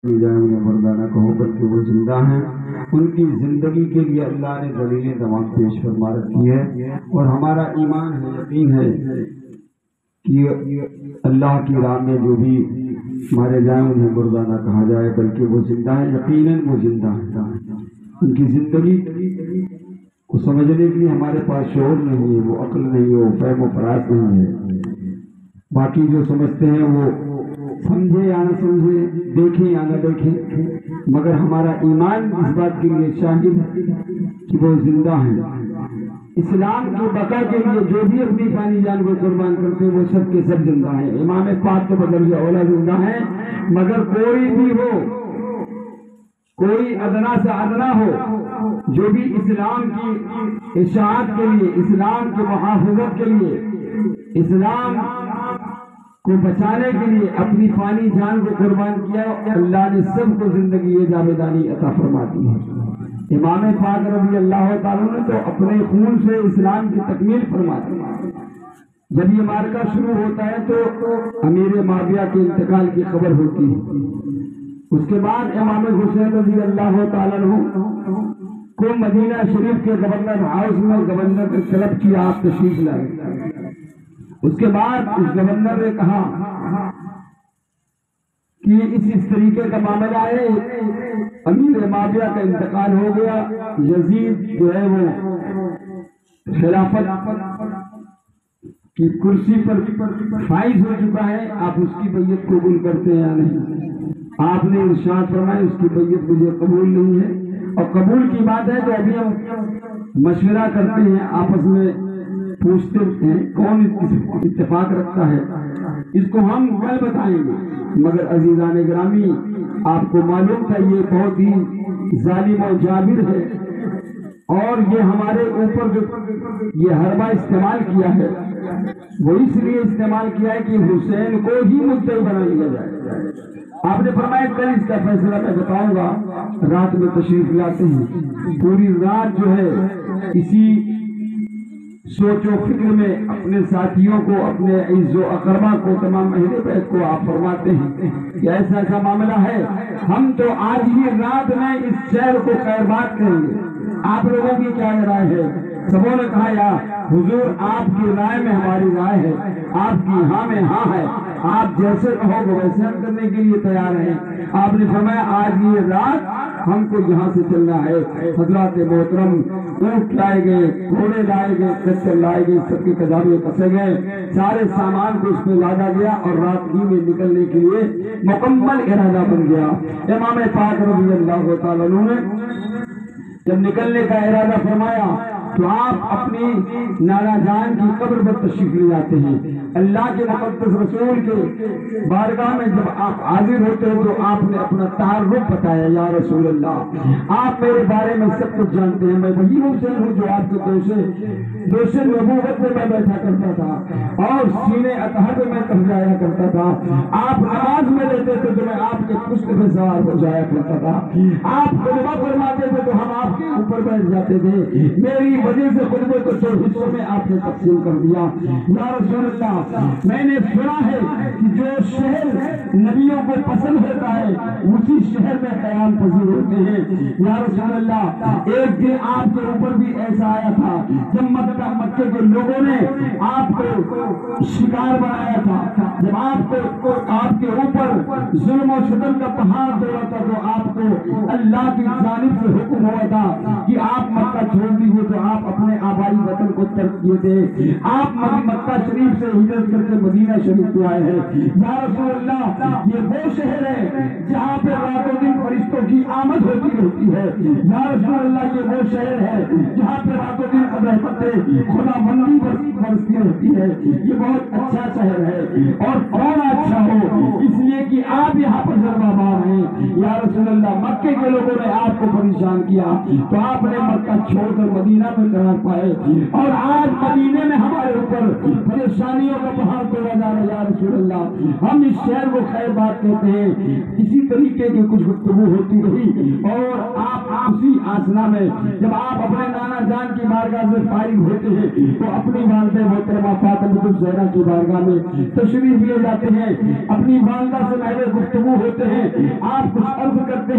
جائے انہیں مردانہ کہو بلکہ وہ زندہ ہیں. ان کی زندگی کے لیے اللہ نے دلیلیں تمام پیش فرما رکھی ہے، اور ہمارا ایمان ہے، یقین ہے کہ اللہ کی راہ میں جو بھی مارے جائیں انہیں مردانہ کہا جائے بلکہ وہ زندہ ہیں. یقیناً وہ زندہ ہیں. ان کی زندگی کو سمجھنے کے لیے ہمارے پاس شعور نہیں ہے، وہ عقل نہیں ہے، وہ فہم و فراست نہیں ہے. باقی جو سمجھتے ہیں وہ سمجھے یا نہ سمجھے، دیکھیں یا نہ دیکھیں، مگر ہمارا ایمان اس بات کے لیے شاہد ہے کہ وہ زندہ ہیں. اسلام کی بقا کے لیے جو بھی اپنی فانی جان کو قربان کرتے ہیں وہ سب کے سب زندہ ہیں. امام پاک کے بدل اولا زندہ ہیں، مگر کوئی بھی ہو، کوئی ادنا سے ادنا ہو، جو بھی اسلام کی اشاعت کے لیے، اسلام کی محافظت کے لیے، اسلام کو بچانے کے لیے اپنی فانی جان کو قربان کیا، اللہ نے سب کو زندگی جاویدانی عطا فرما دی ہے. امام پاک رضی اللہ تعالیٰ نے تو اپنے خون سے اسلام کی تکمیل فرما دی. جب یہ معرکہ شروع ہوتا ہے تو امیر معاویہ کے انتقال کی خبر ہوتی ہے. اس کے بعد امام حسین رضی اللہ تعالیٰ کو مدینہ شریف کے گورنر ہاؤس میں گورنر طلب کیا، آپ تشریف لائے. اس کے بعد اس گورنر نے کہا کہ اس طریقے کا معاملہ ہے، امیر معاویہ کا انتقال ہو گیا، یزید جو ہے وہ خلافت کی کرسی پر فائز ہو چکا ہے، آپ اس کی بیعت قبول کرتے ہیں یا نہیں؟ آپ نے ارشاد فرمایا اس کی بیعت مجھے قبول نہیں ہے. اور قبول کی بات ہے تو ابھی ہم مشورہ کرتے ہیں، آپس میں پوچھتے ہیں کون اتفاق رکھتا ہے، اس کو ہم کل بتائیں گے. مگر عزیزان گرامی، آپ کو معلوم تھا یہ بہت ہی ظالم و جابر ہے، اور یہ ہمارے اوپر جو یہ حربہ استعمال کیا ہے وہ اس لیے استعمال کیا ہے کہ حسین کو ہی مدعی بنا لیا جائے. آپ نے فرمایا کل اس کا فیصلہ میں بتاؤں گا. رات میں تشریف لاتے ہیں، پوری رات جو ہے اسی سوچ و فکر میں اپنے ساتھیوں کو، اپنے عز و اقربا کو، تمام اہل بیت کو آپ فرماتے ہیں کہ ایسا ایسا معاملہ ہے، ہم تو آج ہی رات میں اس شہر کو خیر بات کریں گے. آپ لوگوں کی کیا رائے ہے؟ سبوں نے کہا یا حضور آپ کی رائے میں ہماری رائے ہے، آپ کی ہاں میں ہاں ہے، آپ جیسے کہو گے ویسے ہم کرنے کے لیے تیار ہیں. آپ نے فرمایا آج یہ رات ہم کو یہاں سے چلنا ہے. حضرات محترم اونٹ لائے گئے، گھوڑے لائے گئے، کچر لائے گئے، سب کے کجاوے کسے گئے، سارے سامان کو اس میں لادا گیا اور رات ہی میں نکلنے کے لیے مکمل ارادہ بن گیا. امام پاک رضی اللہ تعالیٰ نے جب نکلنے کا ارادہ فرمایا تو آپ اپنی نانا جان کی قبر پر تشریف لے جاتے ہیں. اللہ کے مقدس رسول کے بارگاہ میں جب آپ حاضر ہوتے ہیں تو آپ نے اپنا تعارف بتایا، یا رسول اللہ آپ میرے بارے میں سب کچھ جانتے ہیں، میں وہی حسین ہوں جو آپ کے دوشے نبوت میں بیٹھا کرتا تھا اور سینے اطہر میں کر جایا کرتا تھا. آپ نماز میں لیتے تھے تو میں آپ کے پشت پہ سوار ہو جایا کرتا تھا. آپ خطبہ فرماتے تھے تو ہم آپ کے اوپر بیٹھ جاتے تھے. میری وجہ سے خطبے کو 4 حصوں میں آپ نے تقسیم کر دیا. یا رسول اللہ میں نے سنا ہے کہ جو شہر نبیوں کو پسند ہوتا ہے اسی شہر میں قیام پذیر ہوتے ہیں. یا رسول اللہ ایک دن آپ کے اوپر بھی ایسا آیا تھا جب مکے کے لوگوں نے آپ کو شکار بنایا تھا، جب آپ کے اوپر ظلم و ستم کا پہاڑ توڑا تھا تو آپ کو اللہ کی جانب سے حکم ہوا تھا کہ آپ مکہ چھوڑ دیجیے، تو آپ اپنے آبائی وطن کو ترک کیے تھے. آپ مکہ شریف سے ہجرت کر کے مدینہ شریف کو آئے ہیں. یا رسول اللہ یہ وہ شہر ہے جہاں پہ رات و دن فرشتوں کی آمد ہوتی رہتی ہے. یا رسول اللہ یہ وہ شہر ہے جہاں پہ رات و دن رحمت خدا بندی برستی رہتی ہے. یہ بہت اچھا شہر ہے اور کون اچھا ہو اس لیے کہ آپ یہاں پر ضربہ بار ہیں. یا رسول اللہ مکے کے لوگوں نے آپ کو پریشان کیا تو آپ نے مکہ چھوڑ کر مدینہ میں قرار پائے اور آج مدینے میں ہمارے اوپر پریشانیوں کا پہاڑ توڑا جا رہا ہے. یا رسول اللہ ہم اس شہر کو خیر بات کہتے ہیں. اسی طریقے کی کچھ گفتگو ہوتی رہی اور آپ اسی آسنا میں جب آپ اپنے نانا جان کی بارگاہ سے فارغ ہوتے ہیں تو اپنی والدہ محترمہ فاطمہ الزہرا کی بارگاہ میں تشریف لے جاتے ہیں. اپنی والدہ سے پہلے گفتگو ہوتے ہیں، آپ کچھ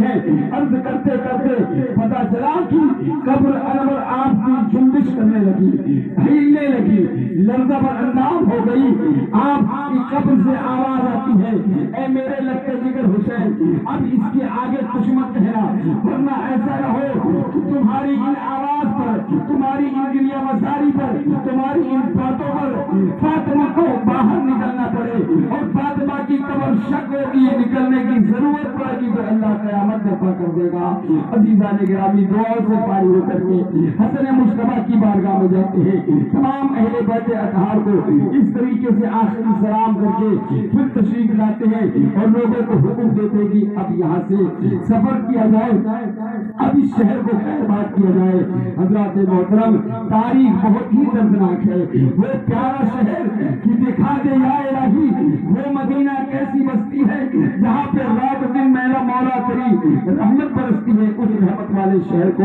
ہیں، عرض کرتے کرتے پتا چلا کہ قبر انور آپ کی جنبش کرنے لگی، ہلنے لگی، لرزہ بر اندام ہو گئی۔ آپ کی قبر سے آواز آتی ہے، اے میرے لگتے جگر حسین، اب اس کے آگے کچھ مت کہنا، ورنہ ایسا نہ ہو کہ تمہاری ان آواز پر، تمہاری ان گریہ مساری پر، تمہاری ان باتوں پر فاطمہ کو باہر نکلنا پڑے، اور فاطمہ کی قبر شک ہوگی، نکلنے کی ضرورت پڑے گی تو اللہ قیامت برپا کر دے گا۔ عزیزان گرامی، دعاؤں سے فارغ ہو کر کے حسن مصطفیٰ کی بارگاہ میں جاتے ہیں، تمام اہل بیت اطہار کو اس طریقے سے آخری سلام کر کے پھر تشریف لاتے ہیں اور لوگوں کو حکم دیتے ہیں کہ اب یہاں سے سفر کیا جائے، اب اس شہر کو خیر بات کیا جائے۔ حضرات محترم، تاریخ بہت ہی دردناک ہے۔ وہ پیارا شہر کہ دکھا دے یا الہی، وہ مدینہ کیسی بستی ہے جہاں پہ رات دن میرا مولا تیری رحمت برستی ہے۔ اس رحمت والے شہر کو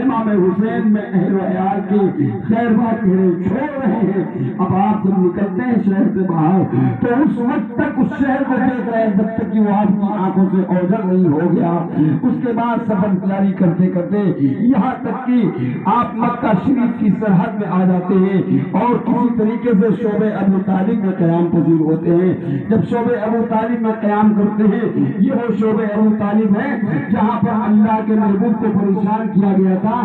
امام حسین میں اہل و عیال کے خیر بات چھوڑ رہے ہیں۔ اب آپ جب نکلتے ہیں شہر سے باہر تو اس وقت تک اس شہر کو دیکھ رہے ہیں جب تک کہ وہ آپ کی آنکھوں سے اوجھل نہیں ہو گیا۔ اس کے بعد سفر جاری کرتے کرتے یہاں تک کہ آپ مکہ شریف کی سرحد میں آ جاتے ہیں اور کسی طریقے سے شعبہ ابو طالب میں قیام پذیر ہوتے ہیں۔ جب شعبہ ابو طالب میں قیام کرتے ہیں، یہ وہ شعبہ ابو طالب ہے جہاں پر اللہ کے محبوب کو پریشان کیا گیا تھا،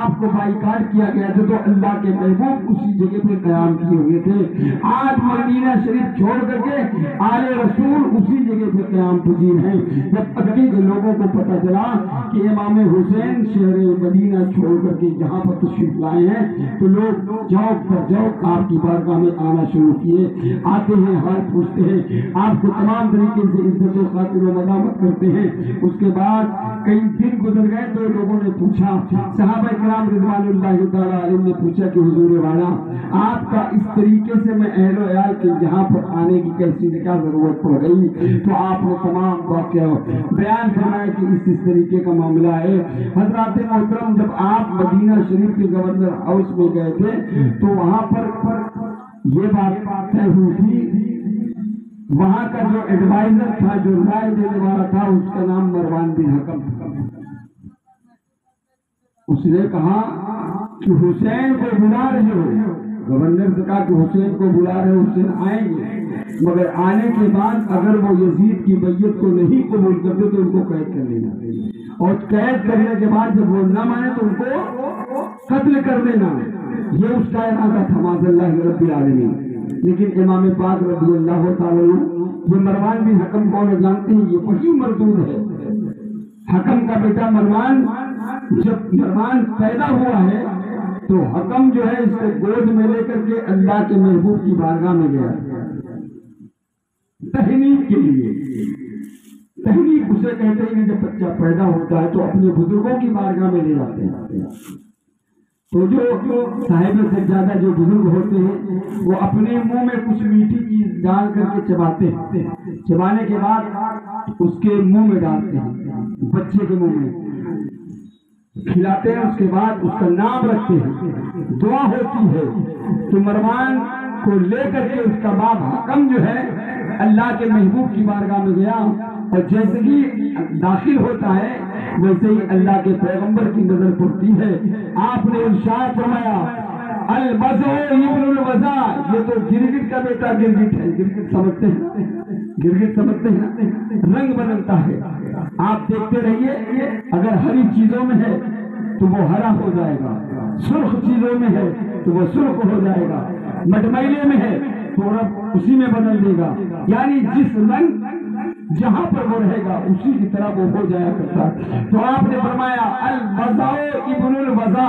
آپ کو بائیکاٹ کیا گیا تھا، تو اللہ کے محبوب اسی جگہ پہ قیام کیے ہوئے تھے۔ آج مدینہ شریف چھوڑ کر کے آل رسول اسی جگہ پہ قیام پذیر ہیں۔ جب مکے کے لوگوں کو پتہ چلا کہ امام حسین شہر مدینہ چھوڑ کر کے جہاں پر تشریف لائے ہیں، تو لوگ جوق پر جوق آپ کی بارگاہ میں آنا شروع کیے، آتے ہیں، حال پوچھتے ہیں، آپ کو تمام طریقے سے عزت و خاطر و مدامت کرتے ہیں۔ اس کے بعد کئی دن گزر گئے تو لوگوں نے پوچھا، صحابہ کرام رضوان اللہ تعالیٰ علیہ نے پوچھا کہ حضور والا، آپ کا اس طریقے سے میں اہل و عیال کے جہاں پر آنے کی کیسی کیا ضرورت پڑ گئی؟ تو آپ نے تمام واقعہ بیان فرمایا کہ اس طریقے کا معاملہ ہے۔ حضرات محترم، جب آپ مدینہ شریف کے گورنر ہاؤس میں گئے تھے تو وہاں پر یہ بات طے ہوئی تھی، وہاں کا جو ایڈوائزر تھا، جو رائے دینے والا تھا، اس کا نام مروان بن حکم تھا۔ اس نے کہا کہ حسین کو بلا رہے ہو، گورنر سے کہا کہ حسین کو بلا رہے ہو، حسین آئیں گے، مگر آنے کے بعد اگر وہ یزید کی بیعت کو نہیں قبول کرتے تو ان کو قید کر لینا، اور قید کرنے کے بعد جب وہ نہ مانے تو ان کو قتل کر دینا۔ یہ اس کا ارادہ تھا، معاذ اللہ رب العالمین۔ لیکن امام پاک رضی اللہ تعالیٰ یہ مروان بن حکم کو جانتے ہیں، یہ وہی مردود ہے۔ حکم کا بیٹا مروان، جب مروان پیدا ہوا ہے تو حکم جو ہے اس کو گود میں لے کر کے اللہ کے محبوب کی بارگاہ میں گیا تحنیک کے لیے۔ تحنیک اسے کہتے ہیں کہ جب بچہ پیدا ہوتا ہے تو اپنے بزرگوں کی بارگاہ میں لے جاتے ہیں۔ تو جو صاحب سجادہ جو بزرگ ہوتے ہیں وہ اپنے منہ میں کچھ میٹھی چیز ڈال کر کے چباتے ہیں، چبانے کے بعد اس کے منہ میں ڈالتے ہیں، بچے کے منہ میں کھلاتے ہیں، اس کے بعد اس کا نام رکھتے ہیں، دعا ہوتی ہے۔ تو مروان کو لے کر کے اس کا باپ حکم جو ہے اللہ کے محبوب کی بارگاہ میں گیا، اور جیسے ہی داخل ہوتا ہے ویسے ہی اللہ کے پیغمبر کی نظر پڑتی ہے۔ آپ نے ارشاد فرمایا، الوضع ابن الوضع، یہ تو گرگٹ کا بیٹا گرگٹ ہے۔ گرگٹ سمجھتے ہیں، گرگٹ سمجھتے ہیں، رنگ بدلتا ہے۔ آپ دیکھتے رہیے، اگر ہری چیزوں میں ہے تو وہ ہرا ہو جائے گا، سرخ چیزوں میں ہے تو وہ سرخ ہو جائے گا، مٹمائلے میں ہے تو رب اسی میں بدل دے گا، یعنی جس رنگ جہاں پر وہ رہے گا اسی کی طرح وہ ہو جایا کرتا۔ تو آپ نے فرمایا الوضع ابن الوضع،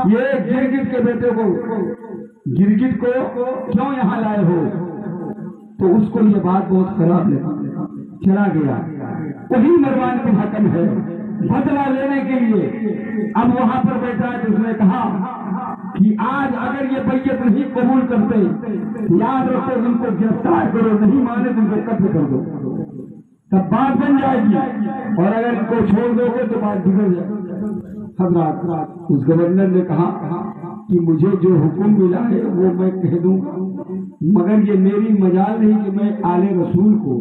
یہ گرگٹ کے بیٹے کو، گرگٹ کو کیوں یہاں لائے ہو؟ تو اس کو یہ بات بہت خراب لگی، چلا گیا۔ وہی مروان بن حکم ہے، بدلہ لینے کے لیے اب وہاں پر بیٹھا ہے۔ تو اس نے کہا کہ آج اگر یہ بیعت نہیں قبول کرتے یاد رکھو ان کو گرفتار کرو، نہیں مانے تو ان کو قتل کر دو، تب بات بن جائے گی، اور اگر ان کو چھوڑ دو گے تو بات بگڑ جائے گی۔ حضرات، اس گورنر نے کہا کہ مجھے جو حکم ملا ہے وہ میں کہہ دوں گا، مگر یہ میری مجال نہیں کہ میں آل رسول کو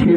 6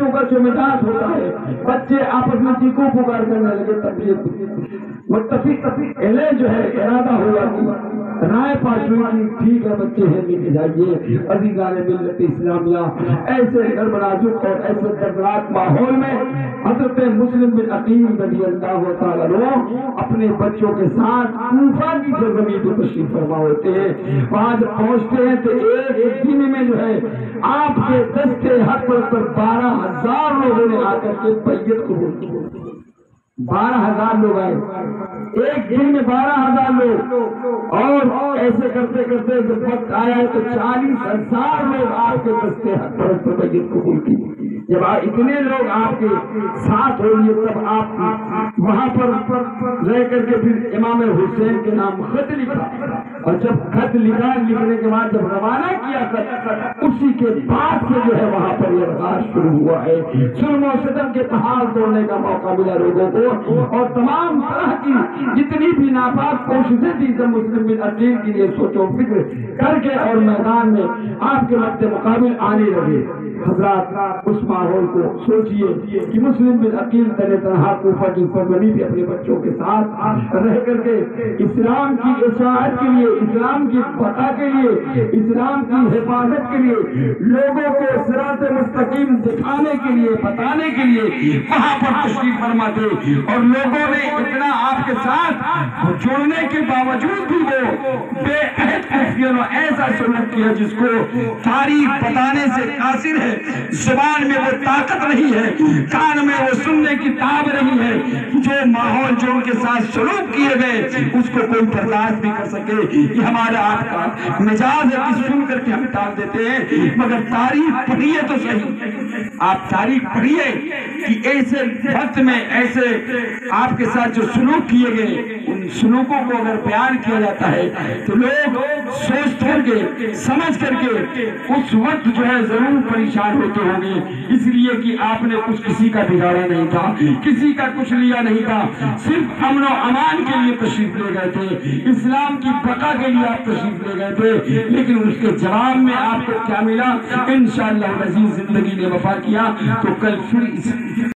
بچوں کا جو مزاج ہوتا ہے، بچے آپس میں چیخو پکار کرنے لگے، طبیعت متفق پہلے جو ہے ارادہ ہوا کہ رائے پاس ہوئی کہ ٹھیک ہے بچے ہیں لے کے جائیے عزیزان ملت اسلامیہ۔ ایسے گڑبڑازک اور ایسے دردناک ماحول میں حضرت مسلم بن عقیل رضی اللہ تعالیٰ عنہ اپنے بچوں کے ساتھ کوفہ کی سرزمین پہ تشریف فرما ہوتے ہیں۔ وہاں جب پہنچتے ہیں تو ایک دن میں جو ہے آپ کے دستے حق پر 12,000 لوگوں نے آ کر کے بیعت قبول کی۔ 12,000 لوگ آئے ایک دن میں، 12,000 لوگ، اور ایسے کرتے کرتے جب وقت آیا ہے تو 40,000 لوگ آپ کے دستے حق پر بیعت قبول کی۔ جب اتنے لوگ آپ کے ساتھ ہوئے تب آپ وہاں پر رہ کر کے پھر امام حسین کے نام خط لکھا، اور جب خط لکھنے کے بعد جب روانہ کیا خط، اسی کے بعد سے جو ہے وہاں پر یہ راز شروع ہوا ہے۔ ظلم و ستم کے پہاڑ توڑنے کا موقع ملا لوگوں کو، اور تمام طرح کی جتنی بھی ناپاک کوششیں تھی جب مسلم بن عقیل کے لیے سوچ و فکر کر کے اور میدان میں آپ کے مد مقابل آنے لگے۔ حضرات اس ماحول کو سوچئے کہ مسلم بن عقیل تنہا کوفہ کی سرزمین پہ اپنے بچوں کے ساتھ رہ کر کے اسلام کی اشاعت کے لیے، اسلام کی بقا کے لیے، اسلام کی حفاظت کے لیے، لوگوں کو صراط مستقیم دکھانے کے لیے، بتانے کے لیے وہاں پر تشریف فرما تھے، اور لوگوں نے اتنا آپ کے ساتھ جڑنے کے باوجود بھی وہ بے عہد کفریوں نے ایسا سلوک کیا جس کو تاریخ بتانے سے قاصر ہے۔ زبان میں وہ طاقت نہیں ہے، کان میں وہ سننے کی تاب نہیں ہے۔ جو ماحول جو ان کے ساتھ سلوک کیے گئے اس کو کوئی برداشت نہیں کر سکے۔ یہ ہمارا آپ کا مزاج ہے کہ سن کر کے ہم ٹال دیتے ہیں، مگر تاریخ پڑھیے تو صحیح، آپ تاریخ پڑھیے کہ ایسے وقت میں ایسے آپ کے ساتھ جو سلوک کیے گئے ان سلوکوں کو اگر بیان کیا جاتا ہے تو لوگ سوچ کر کے سمجھ کر کے اس وقت جو ہے ضرور پریشان ہوتے ہوں گے، اس لیے کہ آپ نے کچھ کسی کا بگاڑا نہیں تھا، کسی کا کچھ لیا نہیں تھا، صرف امن و امان کے لیے تشریف لے گئے تھے، اسلام کی بقا کے لیے آپ تشریف لے گئے تھے، لیکن اس کے جواب میں آپ کو کیا ملا؟ انشاءاللہ العزیز زندگی نے وفا کیا تو کل پھر